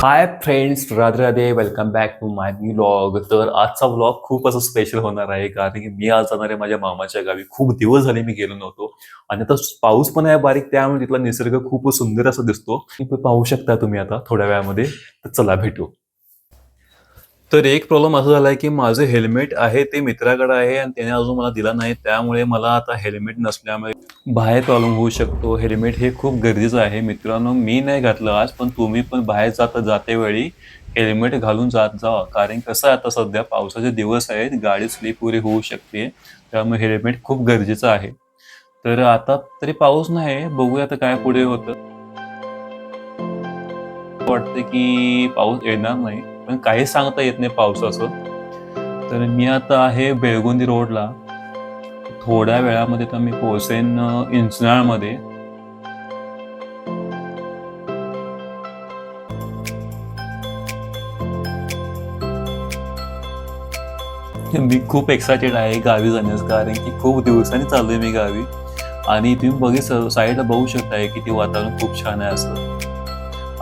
High friends, Radhe Radhe. Welcome back to my vlog. तर आजचा vlog खूप असं स्पेशल होणार आहे, कारण की मी आज जाणार आहे माझ्या मामाच्या गावी. खूप दिवस झाले मी गेलो नव्हतो आणि आता पाऊस पण आहे बारीक, त्यामुळे तिथला निसर्ग खूप सुंदर असा दिसतो. पाहू शकता तुम्ही आता थोड्या वेळामध्ये. तर चला भेटू. तर एक प्रॉब्लेम असा झालाय की माझं हेल्मेट आहे ते मित्राकडे आहे आणि त्याने अजून मला दिला नाही, त्यामुळे मला आता हेल्मेट नसल्यामुळे बाहेर प्रॉब्लेम होऊ शकतो. हेल्मेट हे खूप गरजेचं आहे मित्रांनो. मी नाही घातलं आज, पण तुम्ही पण बाहेर जातेवेळी हेल्मेट घालून जात जा, कारण कसं आहे आता सध्या पावसाचे दिवस आहेत, गाडी स्लिप वगैरे होऊ शकते, त्यामुळे हेल्मेट खूप गरजेचं आहे. तर आता तरी पाऊस नाही, बघूया आता काय पुढे होतं. वाटतं की पाऊस येणार नाही, पण काही सांगता येत नाही पावसाचं. तर मी आता आहे बेळगुंदी रोडला. थोड्या वेळामध्ये तर मी पोहोचेन इंचनाळमध्ये. मी खूप एक्सायटेड आहे गावी जाण्यास, कारण की खूप दिवसांनी चाललोय मी गावी. आणि तुम्ही साईडला बघू शकताय की ते वातावरण खूप छान आहे असं.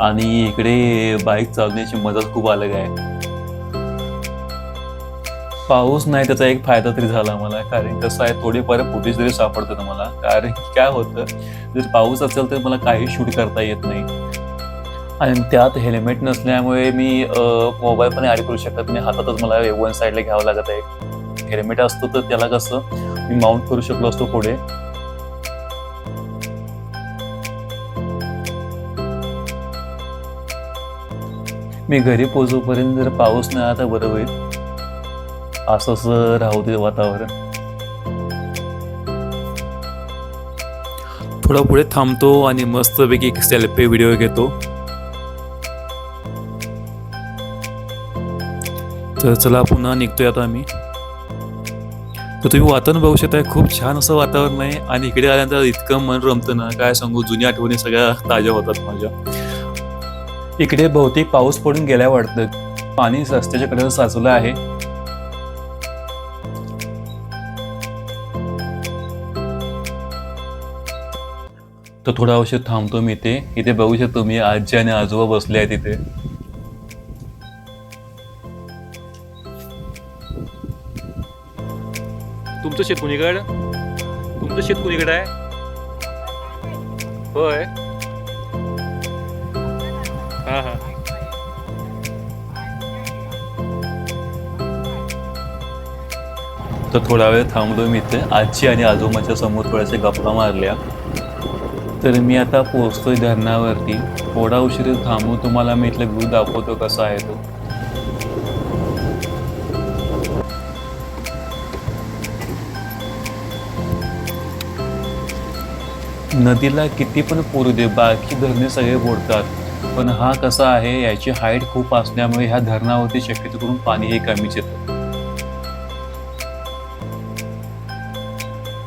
आणि इकडे बाईक चालवण्याची मजाच खूप अलग आहे. पाऊस नाही त्याचा एक फायदा तरी झाला मला, कारण कसं आहे थोडेफार फुटेज तरी सापडतात मला. कारण की काय होतं, जर पाऊस असेल तर मला काही शूट करता येत नाही आणि त्यात हेल्मेट नसल्यामुळे मी मोबाईल पण ॲड करू शकत नाही. हातातच मला वन साईडला घ्यावं लागत आहे. हेल्मेट असतं तर त्याला कसं मी माउंट करू शकलो असतो पुढे. मी घरी पोहोचूपर्यंत जर पाऊस नाही आला तर बरं होईल. असंच राहू दे वातावरण. थोडा पुढे थांबतो आणि मस्तपैकी एक सेल्फी व्हिडिओ घेतो. तर चला पुन्हा निघतोय आता आम्ही. तर तुम्ही वातावरण बघू शकताय, खूप छान असं वातावरण आहे आणि इकडे आल्यानंतर इतकं मन रमतं ना, काय सांगू. जुन्या आठवणी सगळ्या ताज्या होतात माझ्या. इकडे बहुतेक पाऊस पडून गेल्या वाटतं. पाणी रस्त्याच्या कडेला साचलं आहे. तर थोडा औषध थांबतो मी इथे. इथे बघू शकतो तुम्ही आजी आणि आजोबा बसले आहेत इथे. तुमचं शेत कुणीकडे? तुमचं शेत कुणीकडे आहे? होय. हा हा. तर थोडा वेळ थांबलो मी इथे. आजी आणि आजोबाच्या समोर थोड्याशा गप्पा मारल्या. तर मी आता पोहोचतोय धरणावरती. थोडा उशीर थांबून तुम्हाला मी इथलं व्ह्यू दाखवतो कसा आहे तो. नदीला किती पण पूर दे, बाकी धरणे सगळे बुडतात, पण हा कसा आहे, याची हाईट खूप असल्यामुळे ह्या धरणावरती शक्यतो करून पाणी हे कमीच येतं.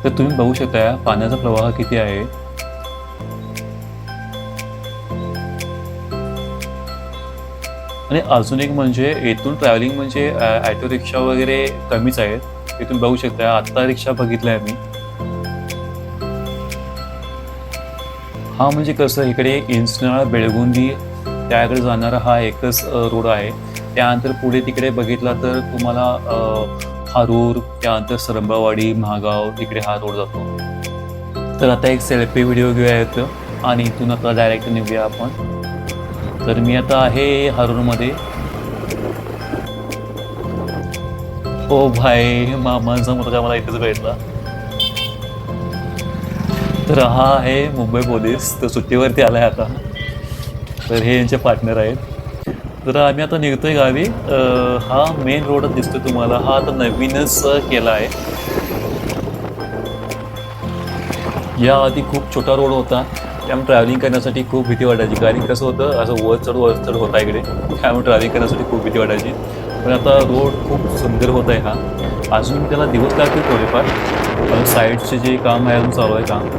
तर तुम्ही बघू शकता पाण्याचा प्रवाह किती आहे. आणि अजून एक म्हणजे इथून ट्रॅव्हलिंग म्हणजे ऑटो रिक्षा वगैरे कमीच आहेत. इथून बघू शकता आत्ता रिक्षा बघितलाय मी. हा म्हणजे कसं, इकडे इंचनाळ बेळगुंदी त्याकडे जाणारा हा एकच रोड आहे. त्यानंतर पुढे तिकडे बघितला तर तुम्हाला हारूर, त्यानंतर सरंबावाडी, महागाव, तिकडे हा रोड जातो. तर आता एक सेल्फी व्हिडिओ घेऊया येतं आणि इथून आता डायरेक्ट निघूया आपण. तर मी आता आहे हारूरमध्ये. ओ भाई, मामांचा मुलगा मला इथेच भेटला. तर हा आहे मुंबई पोलीस, तर सुट्टीवरती आलाय आता. तर हे यांचे पार्टनर आहेत. तर आम्ही आता निघतोय गावी. हा मेन रोडच दिसतोय तुम्हाला. हा आता नवीनच केला आहे. या आधी खूप छोटा रोड होता, त्यामुळे ट्रॅव्हलिंग करण्यासाठी खूप भीती वाटायची, कारण कसं होतं असं वर चढ होता इकडे, त्यामुळे ट्रॅव्हलिंग करण्यासाठी खूप भीती वाटायची. पण आता रोड खूप सुंदर होत आहे हा. अजून त्याला दिवस लागतील थोडेफार, साईडचे जे काम आहे अजून चालू आहे काम.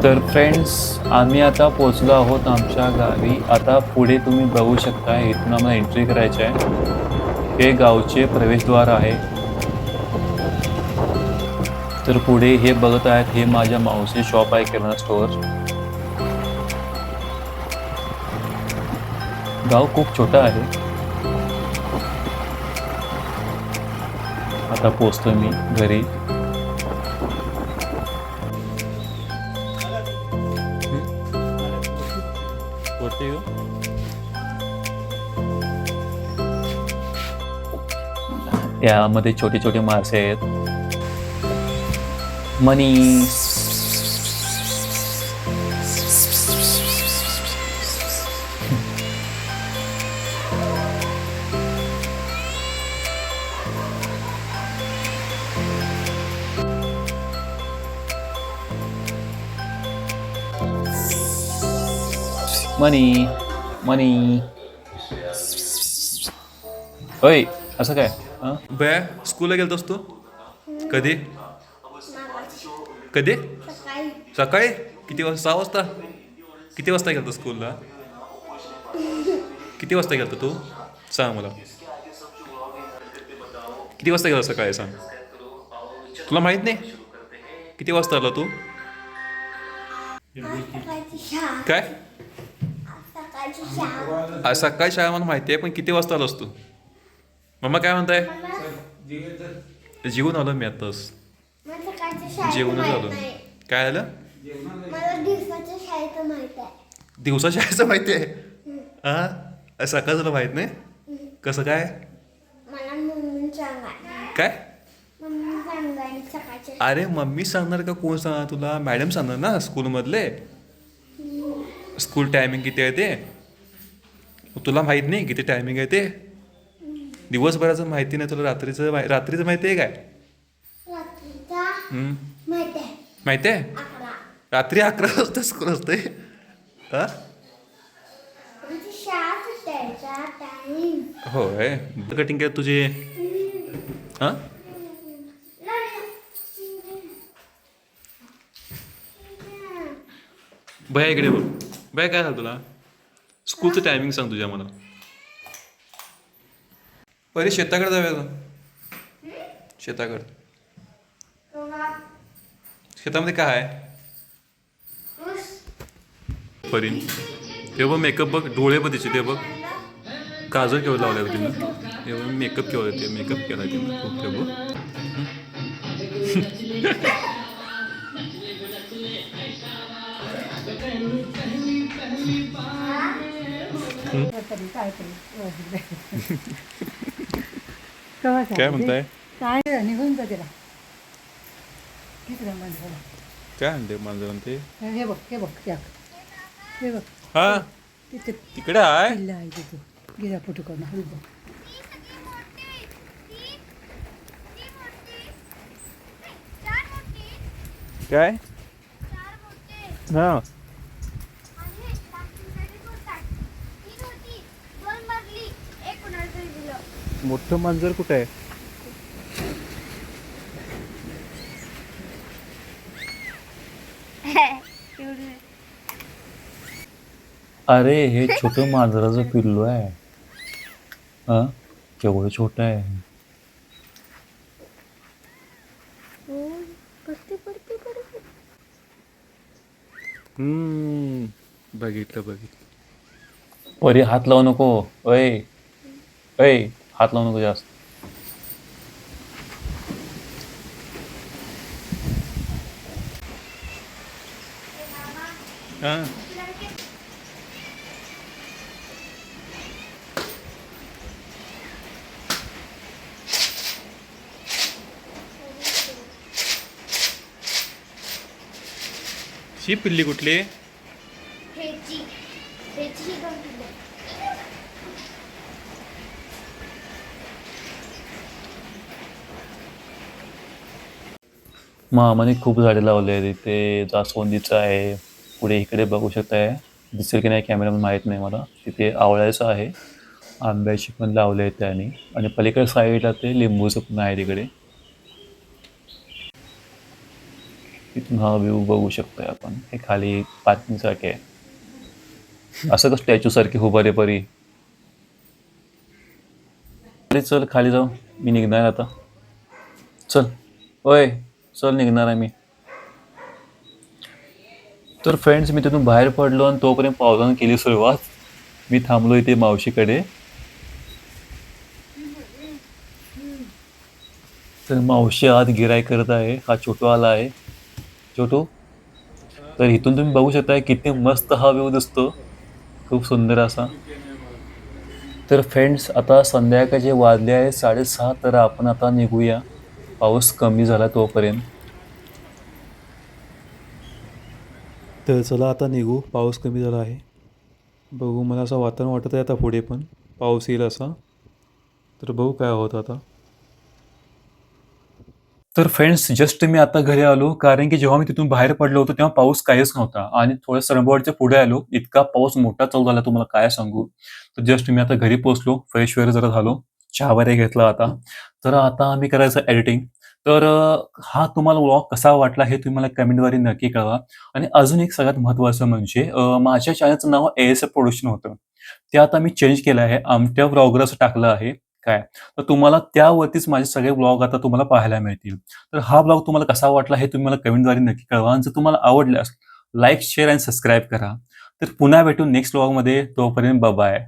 तर फ्रेंड्स, आम्ही आता पोचलो आहोत आमच्या गावी. आता पुढे तुम्ही बघू शकता, इथून आम्हाला एंट्री करायची आहे. हे गावचे प्रवेशद्वार आहे. तर पुढे हे बघत आहेत, हे माझ्या मावशी शॉप आहे, किराणा स्टोअर. गाव खूप छोटं आहे. आता पोचतोय मी घरी. वरती येऊ? यामध्ये छोटे छोटे मासे आहेत. मनी. मनी मनी. होय असं काय? बया स्कूलला गेलतोस तू कधी? कधी? सकाळी किती वाजता? 6 वाजता? किती वाजता गेलतो स्कूलला? किती वाजता गेलतो तू? सांग मला. किती वाजता गेला सकाळी सांग. तुला माहित नाही? किती वाजता आला तू? काय? आज सकाळी शाळा मला माहिती आहे, पण किती वाजता आलास तू? मम्मा काय म्हणताय? जेवून आलो मी आताच. जेवूनच आलो. काय आलं? दिवसा शाळेचं माहिती आहे? हा सकाळ तुला माहित नाही? कसं काय? काय? अरे मम्मी सांगणार का कोण सांगणार तुला? मॅडम सांगणार ना स्कूलमधले. स्कूल टायमिंग किती आहे ते तुला माहित नाही? किती टायमिंग आहे ते दिवसभराचं माहिती नाही तुला? रात्रीचं माहिती आहे काय? माहिती आहे? रात्री 11 वाजता स्कूल असते. हा होय. कटिंग काय तुझे? हा भया इकडे बघ. भया काय झालं तुला? स्कूलचं टायमिंग सांग तुझ्या मला. पहिले शेताकडे जाऊया का? शेताकडे. शेतामध्ये काय आहे? परी ते बघ मेकअप बघ. डोळे बघ तिचे. ते बघ काजळ केवढं लावलं तिनं. ते बघ मेकअप केवढं. ते मेकअप केला तिनं खूप. ते बघ काय म्हणताय? काय निघून जा त्याला. काय म्हणते माझं ते? हे बघ हे बघ त्या हे बघ हा तिथे तिकडे आहे. किल्ला आहे तिथे. गिरा फोटो करून हळू बघ. काय? हा मोठं मांजर कुठे आहे? अरे हे छोटं मांजराचं पिल्लू आहे. हा केवढं छोटं आहे. बघितलं. वरी हात लावू नको. ओय ओय हात लावू नको जास्त. हा ही पिल्ली कुठली? मामाने खूप झाडे लावले आहेत. इथे जास्वंदीचं आहे. पुढे इकडे बघू शकताय. दिसेल की नाही कॅमेरामध्ये माहीत नाही मला. तिथे आवळ्याचं आहे. आंब्याची पण लावले आहेत त्याने. आणि पलीकडे साईडला ते लिंबूचं पण आहे तिकडे. इथून हा व्ह्यू बघू शकतोय आपण. हे खाली पार्किंगसाठी आहे. असं का स्टॅच्यू सारखी उभारे परी. चल खाली जाऊ. मी निघणार आता. चल ओय चल निघणार आहे मी. तर फ्रेंड्स मी तिथून बाहेर पडलो आणि तोपर्यंत पावसानं केली सुरुवात. मी थांबलो इथे मावशीकडे. तर मावशी आत गिराय करत आहे. हा छोटू आला आहे. छोटू, तर इथून तुम्ही बघू शकता किती मस्त हा व्ह्यू दिसतो. खूप सुंदर असा. तर फ्रेंड्स, आता संध्याकाळचे वाजले आहे 6:30. तर आपण आता निघूया, पाऊस कमी झाला तोपर्यंत. तर चला आता निघू, पाऊस कमी झाला आहे. बघू, मला असं वातावरण वाटत आहे आता पुढे पण पाऊस येईल असा. तर बघू काय होतं आता. तर फ्रेंड्स, जस्ट मी आता घरी आलो, कारण की जेव्हा मी तिथून बाहेर पडलो होतो तेव्हा पाऊस काहीच नव्हता आणि थोडं सरंबवडच्या पुढे आलो, इतका पाऊस मोठा चालू झाला तुम्हाला काय सांगू. तर जस्ट मी आता घरी पोहोचलो, फ्रेश वगैरे जरा झालो, चहा वगैरे घेतला आता. तर आता आम्ही करायचं एडिटिंग. तर हा तुम्हाला व्लॉग कसा वाटला हे तुम्ही मला कमेंटद्वारे नक्की कळवा. आणि अजून एक सगळ्यात महत्त्वाचं म्हणजे माझ्या चॅनलचं नाव ASF प्रोडक्शन होतं. ते आता मी चेंज केलं आहे, आमट्या व्लॉगर असं टाकलं आहे. काय, तर तुम्हाला त्यावरतीच माझे सगळे व्लॉग आता तुम्हाला पाहायला मिळतील. तर हा ब्लॉग तुम्हाला कसा वाटला हे तुम्ही मला कमेंटद्वारे नक्की कळवा आणि जर तुम्हाला आवडल्यास लाईक, शेअर आणि सबस्क्राईब करा. तर पुन्हा भेटू नेक्स्ट व्लॉगमध्ये. तोपर्यंत बाय.